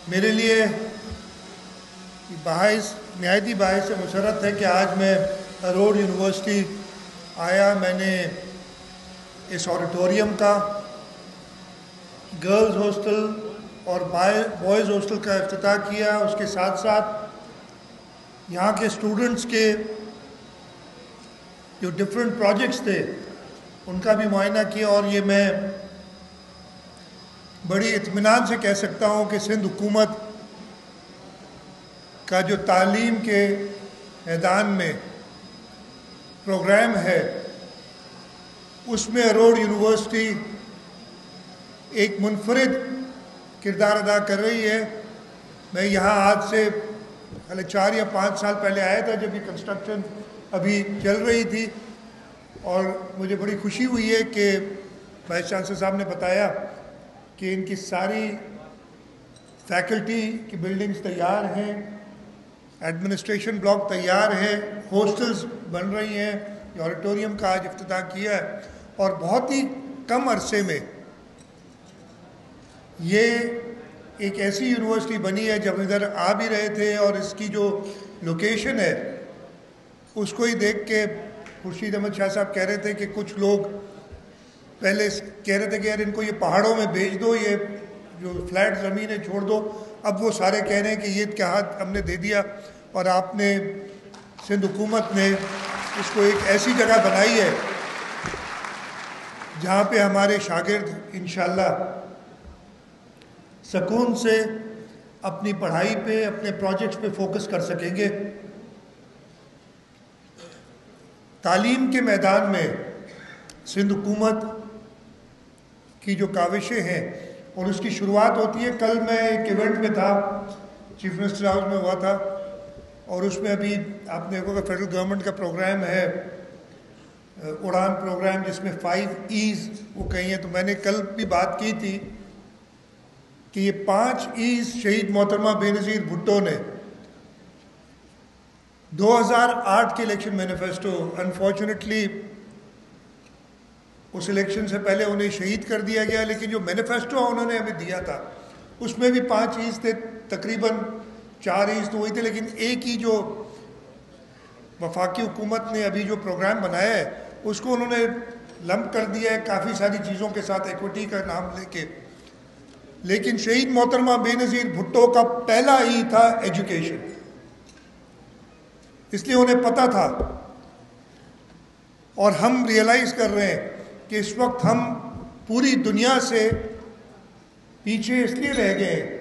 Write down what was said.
میرے لیے نہایتی باعث مسرت ہے کہ آج میں اروڑ یونیورسٹی آیا. میں نے اس آڈیٹوریم کا گرلز ہاسٹل اور بوائز ہاسٹل کا افتتاح کیا. اس کے ساتھ ساتھ یہاں کے اسٹوڈنٹس کے جو ڈفرینٹ پروجیکٹس تھے ان کا بھی معائنہ کیا, اور یہ میں بڑی اطمینان سے کہہ سکتا ہوں کہ سندھ حکومت کا جو تعلیم کے میدان میں پروگرام ہے اس میں اروڑ یونیورسٹی ایک منفرد کردار ادا کر رہی ہے. میں یہاں آج سے 4 یا 5 سال پہلے آیا تھا جب یہ کنسٹرکشن ابھی چل رہی تھی, اور مجھے بڑی خوشی ہوئی ہے کہ وائس چانسلر صاحب نے بتایا کہ ان کی ساری فیکلٹی کی بلڈنگز تیار ہیں, ایڈمنسٹریشن بلاک تیار ہے, ہاسٹلز بن رہی ہیں. یہ آڈیٹوریم کا آج افتتاح کیا ہے, اور بہت ہی کم عرصے میں یہ ایک ایسی یونیورسٹی بنی ہے. جب ادھر آ بھی رہے تھے اور اس کی جو لوکیشن ہے اس کو ہی دیکھ کے خورشید احمد شاہ صاحب کہہ رہے تھے کہ کچھ لوگ پہلے کہہ رہے تھے کہ یار ان کو یہ پہاڑوں میں بھیج دو, یہ جو فلیٹ زمین ہے چھوڑ دو. اب وہ سارے کہہ رہے ہیں کہ یہ کیا ہاتھ ہم نے دے دیا, اور آپ نے سندھ حکومت نے اس کو ایک ایسی جگہ بنائی ہے جہاں پہ ہمارے شاگرد انشاءاللہ سکون سے اپنی پڑھائی پہ, اپنے پروجیکٹس پہ فوکس کر سکیں گے. تعلیم کے میدان میں سندھ حکومت کی جو کاوشیں ہیں اور اس کی شروعات ہوتی ہے. کل میں ایک ایونٹ میں تھا, چیف منسٹر ہاؤس میں ہوا تھا, اور اس میں ابھی آپ نے دیکھا کہ فیڈرل گورنمنٹ کا پروگرام ہے اڑان پروگرام, جس میں 5 ایز وہ کہی ہیں. تو میں نے کل بھی بات کی تھی کہ یہ 5 ایز شہید محترمہ بے نظیر بھٹو نے 2008 کے الیکشن مینیفیسٹو, انفارچونیٹلی اس الیکشن سے پہلے انہیں شہید کر دیا گیا, لیکن جو مینیفیسٹو انہوں نے ہمیں دیا تھا اس میں بھی 5 ایز تھے, تقریباً 4 ایز تو وہی تھے, لیکن ایک ہی جو وفاقی حکومت نے ابھی جو پروگرام بنایا ہے اس کو انہوں نے لمپ کر دیا ہے کافی ساری چیزوں کے ساتھ, ایکوٹی کا نام لے کے. لیکن شہید محترمہ بے نظیر بھٹو کا پہلا ای تھا ایجوکیشن, اس لیے انہیں پتہ تھا. اور ہم ریئلائز کر رہے ہیں کہ اس وقت ہم پوری دنیا سے پیچھے اس لیے رہ گئے ہیں